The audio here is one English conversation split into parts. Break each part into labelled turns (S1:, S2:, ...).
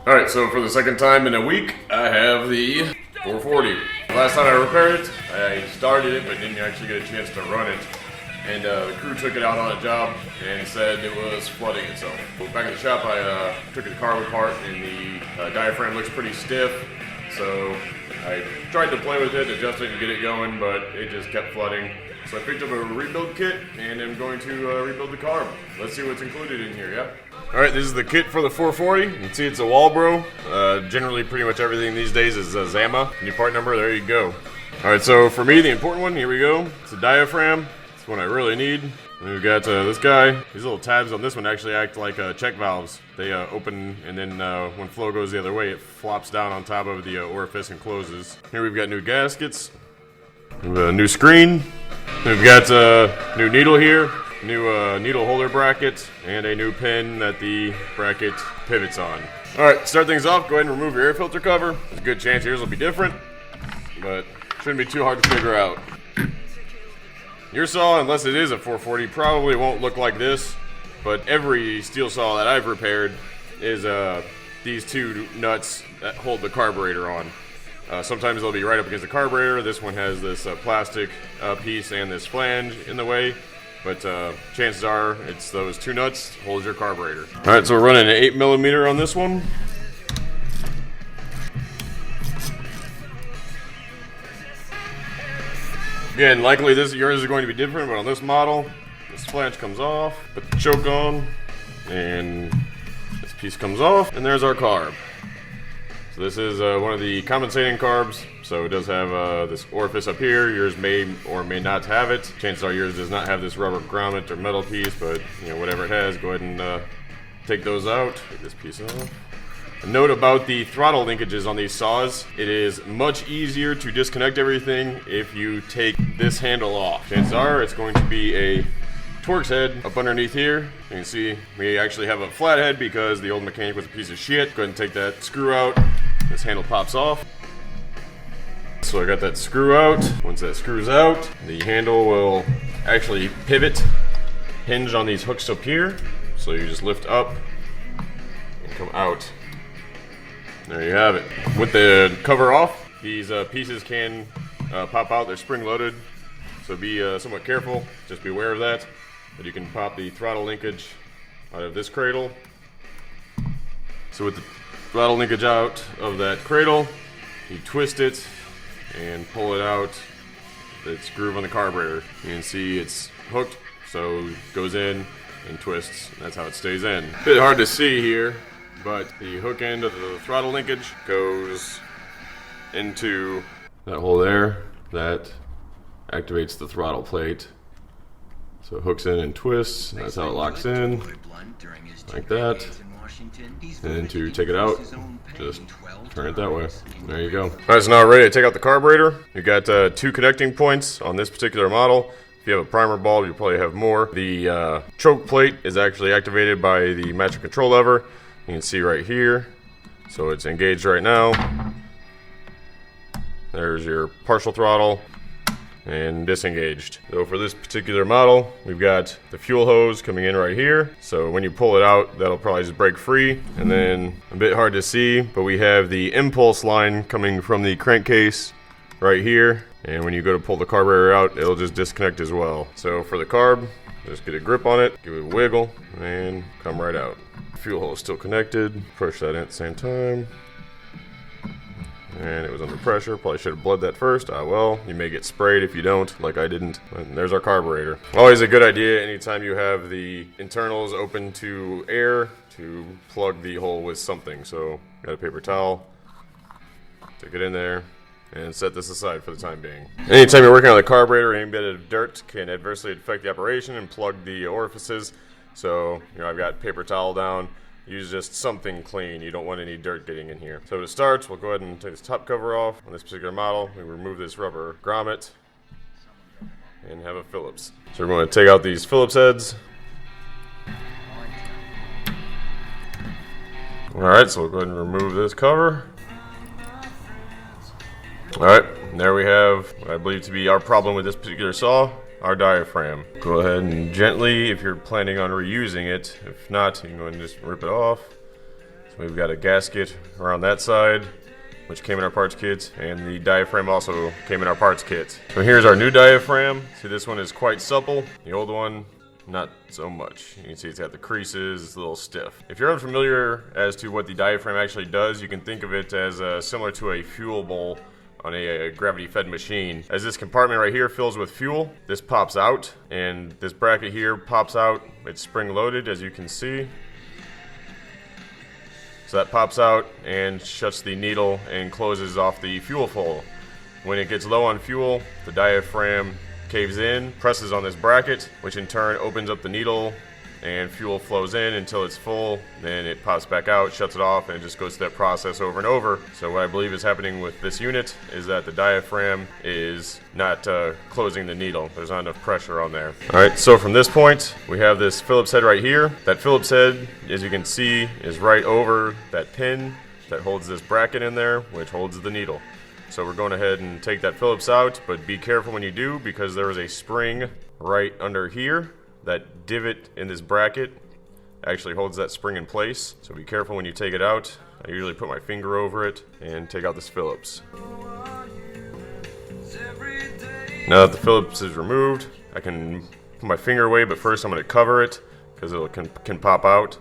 S1: Alright, so for the second time in a week, I have the 440. Last time I repaired it, I started it but didn't actually get a chance to run it. And the crew took it out on a job and said it was flooding itself. Back in the shop, I took the carb apart and the diaphragm looks pretty stiff. So I tried to play with it, adjust it and get it going, but it just kept flooding. So I picked up a rebuild kit and I'm going to rebuild the carb. Let's see what's included in here, yeah? Alright, this is the kit for the 440. You can see it's a Walbro. Generally, pretty much everything these days is a Zama. New part number, there you go. Alright, so for me, the important one, here we go. It's a diaphragm. It's one I really need. And we've got this guy. These little tabs on this one actually act like check valves. They open, and then when flow goes the other way, it flops down on top of the orifice and closes. Here we've got new gaskets. We have a new screen. We've got a new needle here. New needle holder bracket, and a new pin that the bracket pivots on. Alright, start things off, go ahead and remove your air filter cover. There's a good chance yours will be different, but shouldn't be too hard to figure out. Your saw, unless it is a 440, probably won't look like this, but every steel saw that I've repaired is these two nuts that hold the carburetor on. Sometimes they'll be right up against the carburetor. This one has this plastic piece and this flange in the way. But chances are it's those two nuts holds your carburetor. Alright, so we're running an 8mm on this one. Again, likely yours is going to be different, but on this model, this flange comes off, put the choke on, and this piece comes off, and there's our carb. So this is one of the compensating carbs. So it does have this orifice up here. Yours may or may not have it. Chances are yours does not have this rubber grommet or metal piece, but whatever it has, go ahead and take those out. Take this piece off. A note about the throttle linkages on these saws: it is much easier to disconnect everything if you take this handle off. Chances are it's going to be a Torx head up underneath here. You can see we actually have a flat head because the old mechanic was a piece of shit. Go ahead and take that screw out. This handle pops off. So I got that screw out. Once that screws out, the handle will actually pivot, hinge on these hooks up here. So you just lift up and come out. There you have it. With the cover off, these pieces can pop out. They're spring loaded, so be somewhat careful. Just be aware of that. But you can pop the throttle linkage out of this cradle. So with the throttle linkage out of that cradle, you twist it and pull it out. It's groove on the carburetor. You can see it's hooked, so it goes in and twists. That's how it stays in. Bit hard to see here, but the hook end of the throttle linkage goes into that hole there. That activates the throttle plate. So it hooks in and twists. That's how it locks in, like that. And then to take it out, just turn it that way. There you go. Alright, so now we're ready to take out the carburetor. You've got two connecting points on this particular model. If you have a primer bulb, you probably have more. The choke plate is actually activated by the master control lever. You can see right here. So it's engaged right now. There's your partial throttle and disengaged. So for this particular model, we've got the fuel hose coming in right here. So when you pull it out, that'll probably just break free. And then a bit hard to see, but we have the impulse line coming from the crankcase right here. And when you go to pull the carburetor out, it'll just disconnect as well. So for the carb, just get a grip on it, give it a wiggle, and come right out. Fuel hose still connected. Push that in at the same time. And it was under pressure. Probably should have bled that first. Ah well, you may get sprayed if you don't, like I didn't. And there's our carburetor. Always a good idea anytime you have the internals open to air to plug the hole with something. So got a paper towel, stick it in there, and set this aside for the time being. Anytime you're working on the carburetor, any bit of dirt can adversely affect the operation and plug the orifices. So I've got paper towel down. Use just something clean. You don't want any dirt getting in here. So to start, we'll go ahead and take this top cover off. On this particular model, we remove this rubber grommet and have a Phillips. So we're going to take out these Phillips heads. Alright, so we'll go ahead and remove this cover. Alright, and there we have what I believe to be our problem with this particular saw. Our diaphragm. Go ahead and gently, if you're planning on reusing it, if not, you can go ahead and just rip it off. So We've got a gasket around that side, which came in our parts kit, and the diaphragm also came in our parts kit. So here's our new diaphragm. See, this one is quite supple. The old one, not so much. You can see it's got the creases, it's a little stiff. If you're unfamiliar as to what the diaphragm actually does, you can think of it as similar to a fuel bowl on a gravity-fed machine. As this compartment right here fills with fuel, this pops out, and this bracket here pops out. It's spring-loaded, as you can see. So that pops out and shuts the needle and closes off the fuel flow. When it gets low on fuel, the diaphragm caves in, presses on this bracket, which in turn opens up the needle, and fuel flows in until it's full. Then it pops back out, shuts it off, and it just goes through that process over and over. So what I believe is happening with this unit is that the diaphragm is not closing the needle. There's not enough pressure on there. Alright, so from this point, we have this Phillips head right here. That Phillips head, as you can see, is right over that pin that holds this bracket in there, which holds the needle. So we're going ahead and take that Phillips out, but be careful when you do, because there is a spring right under here. That divot in this bracket actually holds that spring in place, so be careful when you take it out. I usually put my finger over it and take out this Phillips. Now that the Phillips is removed, I can put my finger away, but first I'm going to cover it because it can pop out.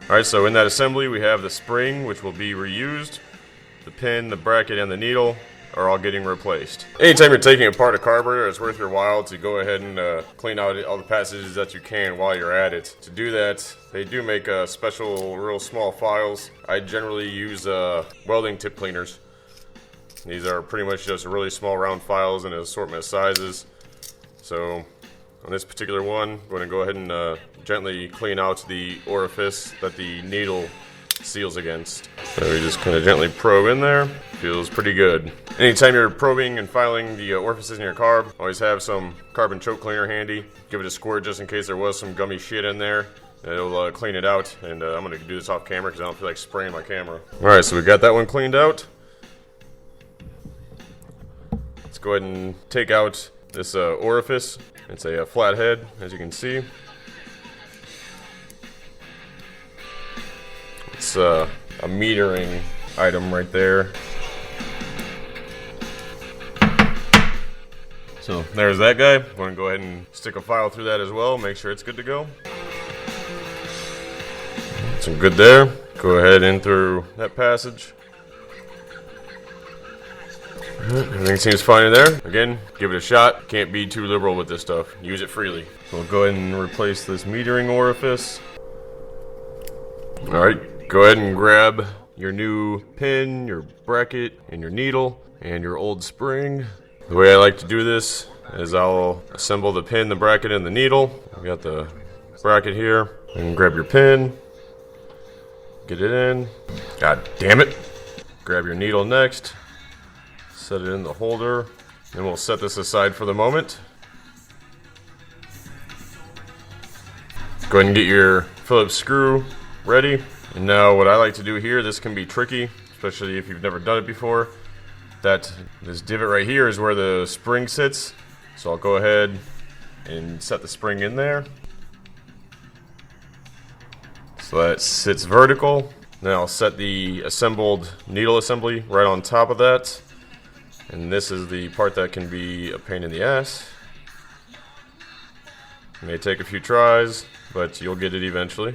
S1: Alright, so in that assembly we have the spring, which will be reused. The pin, the bracket, and the needle are all getting replaced. Anytime you're taking apart a carburetor, it's worth your while to go ahead and clean out all the passages that you can while you're at it. To do that, they do make special, real small files. I generally use welding tip cleaners. These are pretty much just really small round files in an assortment of sizes. So on this particular one, I'm going to go ahead and gently clean out the orifice that the needle seals against. So we just kind of gently probe in there. Feels pretty good. Anytime you're probing and filing the orifices in your carb, always have some carbon choke cleaner handy. Give it a squirt just in case there was some gummy shit in there. It'll clean it out, and I'm going to do this off camera because I don't feel like spraying my camera. Alright, so we got that one cleaned out. Let's go ahead and take out this orifice. It's a flat head, as you can see. It's a metering item right there. So there's that guy. I'm going to go ahead and stick a file through that as well, make sure it's good to go. So good there. Go ahead in through that passage. Everything seems fine in there. Again, give it a shot. Can't be too liberal with this stuff. Use it freely. We'll go ahead and replace this metering orifice. Alright, go ahead and grab your new pin, your bracket, and your needle, and your old spring. The way I like to do this is I'll assemble the pin, the bracket, and the needle. I've got the bracket here. And grab your pin. Get it in. God damn it. Grab your needle next. Set it in the holder. And we'll set this aside for the moment. Go ahead and get your Phillips screw ready. And now what I like to do here, this can be tricky, especially if you've never done it before. This divot right here is where the spring sits. So I'll go ahead and set the spring in there. So that sits vertical. Then I'll set the assembled needle assembly right on top of that. And this is the part that can be a pain in the ass. It may take a few tries, but you'll get it eventually.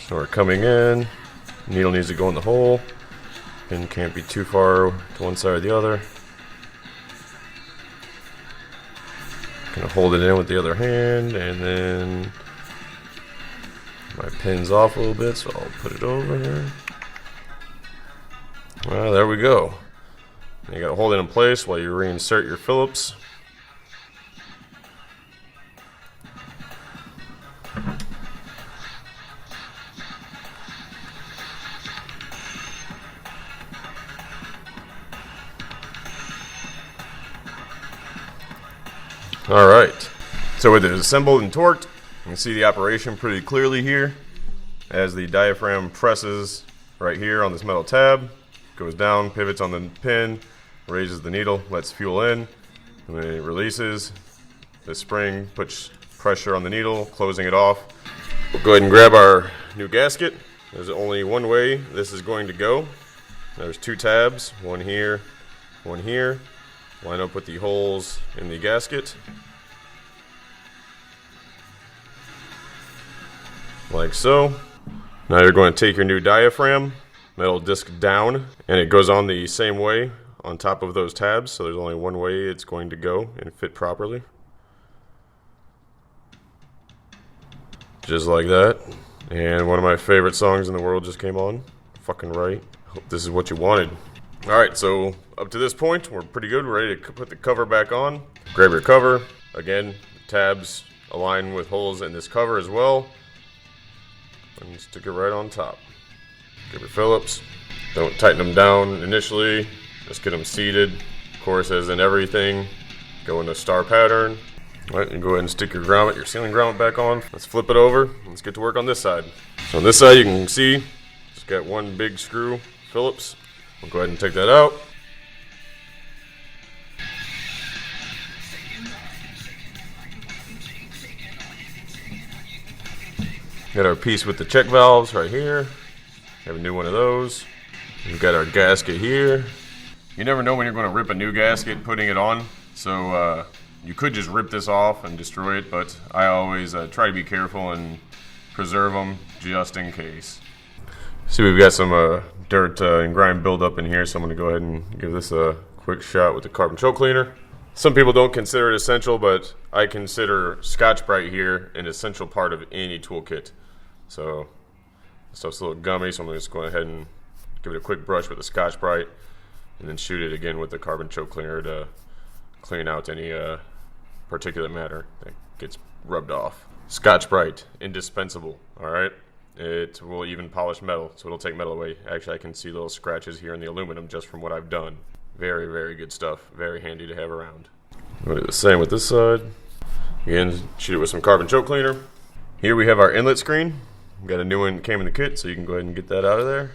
S1: So we're coming in. Needle needs to go in the hole. Pin can't be too far to one side or the other. Gonna hold it in with the other hand, and then my pin's off a little bit, so I'll put it over here. Well, there we go. You gotta hold it in place while you reinsert your Phillips. Alright, so with it assembled and torqued, you can see the operation pretty clearly here as the diaphragm presses right here on this metal tab, goes down, pivots on the pin, raises the needle, lets fuel in, and when it releases, The spring puts pressure on the needle, closing it off. We'll go ahead and grab our new gasket. There's only one way this is going to go. There's two tabs, one here, one here. Line up with the holes in the gasket. Like so. Now you're going to take your new diaphragm, metal disc down, and it goes on the same way on top of those tabs, so there's only one way it's going to go and fit properly. Just like that. And one of my favorite songs in the world just came on. Fucking right. Hope this is what you wanted. Alright, so up to this point, we're pretty good. We're ready to put the cover back on. Grab your cover. Again, the tabs align with holes in this cover as well. And stick it right on top. Grab your Phillips. Don't tighten them down initially. Just get them seated. Of course, as in everything, go in a star pattern. Alright, and go ahead and stick your grommet, your ceiling grommet back on. Let's flip it over. Let's get to work on this side. So on this side, you can see, just got one big screw, Phillips. We'll go ahead and take that out. Got our piece with the check valves right here. Have a new one of those. We've got our gasket here. You never know when you're going to rip a new gasket putting it on. So you could just rip this off and destroy it, but I always try to be careful and preserve them just in case. See, we've got some dirt and grime buildup in here, so I'm going to go ahead and give this a quick shot with the carbon choke cleaner. Some people don't consider it essential, but I consider Scotch-Brite here an essential part of any toolkit. So this stuff's a little gummy, so I'm just going ahead and give it a quick brush with the Scotch-Brite, and then shoot it again with the carbon choke cleaner to clean out any particulate matter that gets rubbed off. Scotch-Brite, indispensable, alright? It will even polish metal, so it'll take metal away. Actually, I can see little scratches here in the aluminum just from what I've done. Very, very good stuff. Very handy to have around. We'll do the same with this side. Again, shoot it with some carbon choke cleaner. Here we have our inlet screen. We've got a new one that came in the kit, so you can go ahead and get that out of there.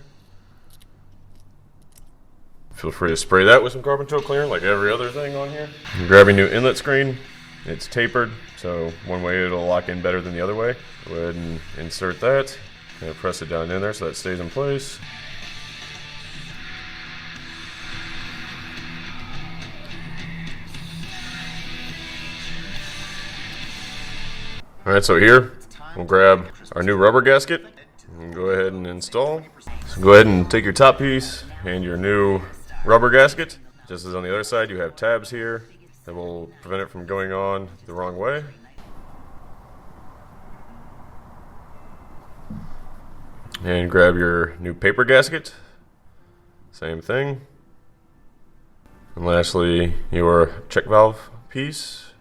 S1: Feel free to spray that with some carbon choke cleaner like every other thing on here. Grab your new inlet screen. It's tapered, so one way it'll lock in better than the other way. Go ahead and insert that. And press it down in there so that stays in place. Alright, so here we'll grab our new rubber gasket and go ahead and install. So go ahead and take your top piece and your new rubber gasket. Just as on the other side, you have tabs here that will prevent it from going on the wrong way. And grab your new paper gasket. Same thing. And lastly, your check valve piece.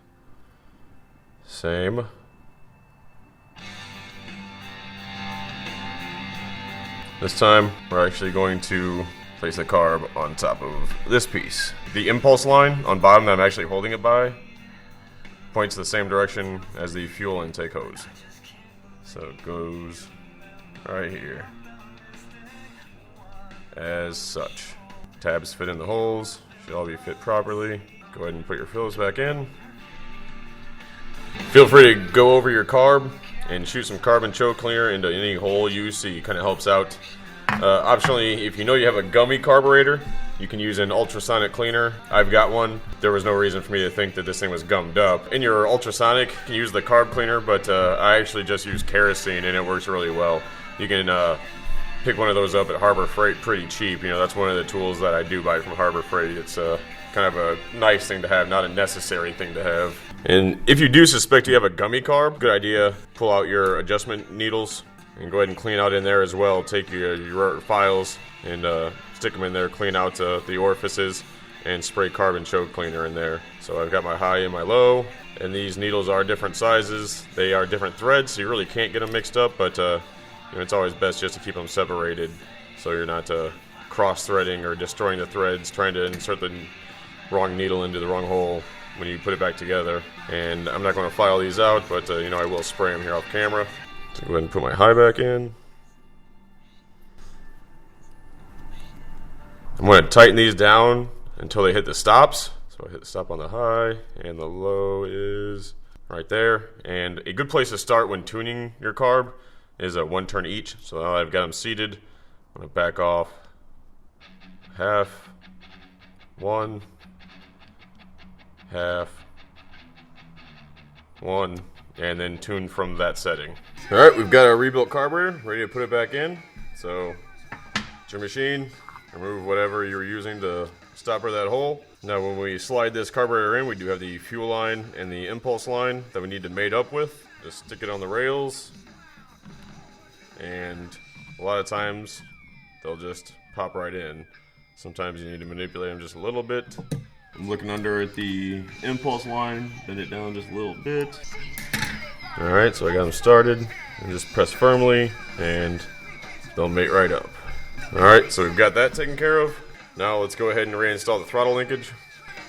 S1: Same. This time, we're actually going to place the carb on top of this piece. The impulse line on bottom that I'm actually holding it by points the same direction as the fuel intake hose. So it goes right here. As such. Tabs fit in the holes. Should all be fit properly. Go ahead and put your Phillips back in. Feel free to go over your carb and shoot some carbon choke cleaner into any hole you see. Kind of helps out. Optionally, if you know you have a gummy carburetor, you can use an ultrasonic cleaner. I've got one. There was no reason for me to think that this thing was gummed up. In your ultrasonic, you can use the carb cleaner, but I actually just use kerosene and it works really well. You can pick one of those up at Harbor Freight pretty cheap. You know, that's one of the tools that I do buy from Harbor Freight. It's kind of a nice thing to have, not a necessary thing to have. And if you do suspect you have a gummy carb, good idea, pull out your adjustment needles and go ahead and clean out in there as well. Take your files and stick them in there, clean out the orifices, and spray carbon choke cleaner in there. So I've got my high and my low, and these needles are different sizes. They are different threads, so you really can't get them mixed up, but it's always best just to keep them separated so you're not cross-threading or destroying the threads, trying to insert the wrong needle into the wrong hole when you put it back together. And I'm not going to file these out, but I will spray them here off camera. So go ahead and put my high back in. I'm going to tighten these down until they hit the stops. So So I hit stop on the high, and the low is right there. And a good place to start when tuning your carb is a 1 turn each. So now I've got them seated. I'm going to back off half, 1, half, 1, and then tune from that setting. All right, we've got our rebuilt carburetor ready to put it back in. So it's your machine, remove whatever you're using to stopper that hole. Now when we slide this carburetor in, we do have the fuel line and the impulse line that we need to mate up with. Just stick it on the rails, and a lot of times they'll just pop right in. Sometimes you need to manipulate them just a little bit. I'm looking under at the impulse line, bend it down just a little bit. Alright, so I got them started, and just press firmly, and they'll mate right up. Alright, so we've got that taken care of. Now let's go ahead and reinstall the throttle linkage.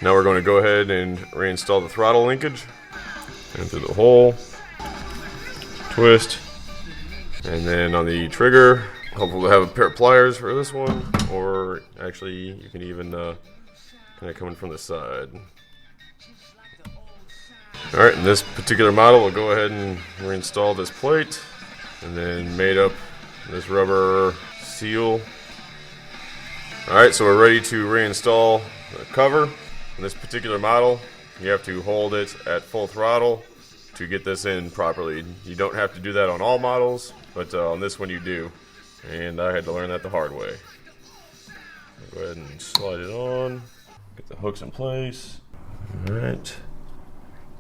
S1: Now we're going to go ahead and reinstall the throttle linkage. And through the hole, twist, and then on the trigger, hopefully we'll have a pair of pliers for this one, or actually you can even kind of come in from the side. Alright, in this particular model, we'll go ahead and reinstall this plate, and then mate up this rubber seal. Alright, so we're ready to reinstall the cover. In this particular model, you have to hold it at full throttle to get this in properly. You don't have to do that on all models, but on this one you do. And I had to learn that the hard way. Go ahead and slide it on. Get the hooks in place. Alright.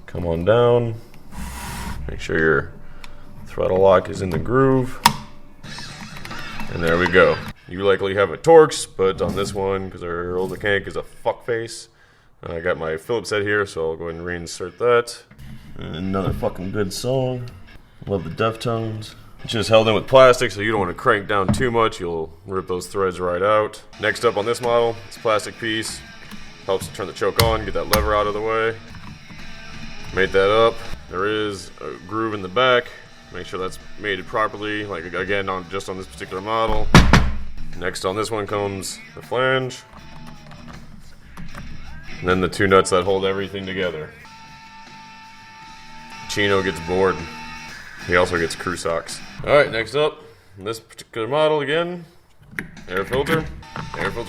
S1: Come on down. Make sure your throttle lock is in the groove. And there we go. You likely have a Torx, but on this one, because our old mechanic is a fuckface, I got my Phillips head here, so I'll go ahead and reinsert that. And another fucking good song. Love the Deftones. It's just held in with plastic, so you don't want to crank down too much. You'll rip those threads right out. Next up on this model, this plastic piece helps to turn the choke on, get that lever out of the way. Mate that up. There is a groove in the back. Make sure that's mated properly, like again, just on this particular model. Next on this one comes the flange. And then the 2 nuts that hold everything together. Chino gets bored. He also gets crew socks. Alright, next up, in this particular model again, air filter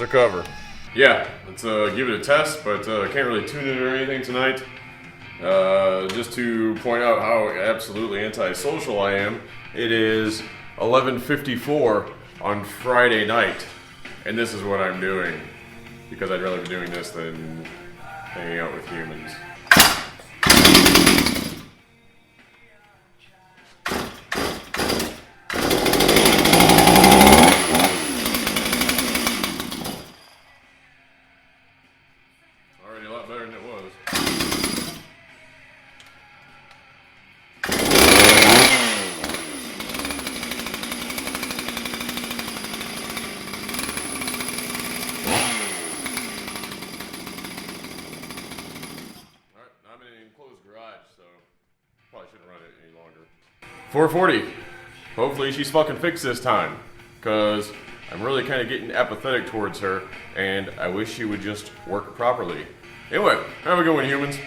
S1: cover. Yeah, let's give it a test, but I can't really tune it or anything tonight. Just to point out how absolutely antisocial I am, it is 11:54 on Friday night, and this is what I'm doing, because I'd rather be doing this than hanging out with humans. Already a lot better than it was. I'm in an enclosed garage, so probably shouldn't run it any longer. 440. Hopefully she's fucking fixed this time, because I'm really kind of getting apathetic towards her, and I wish she would just work properly. Anyway, have a good one, humans.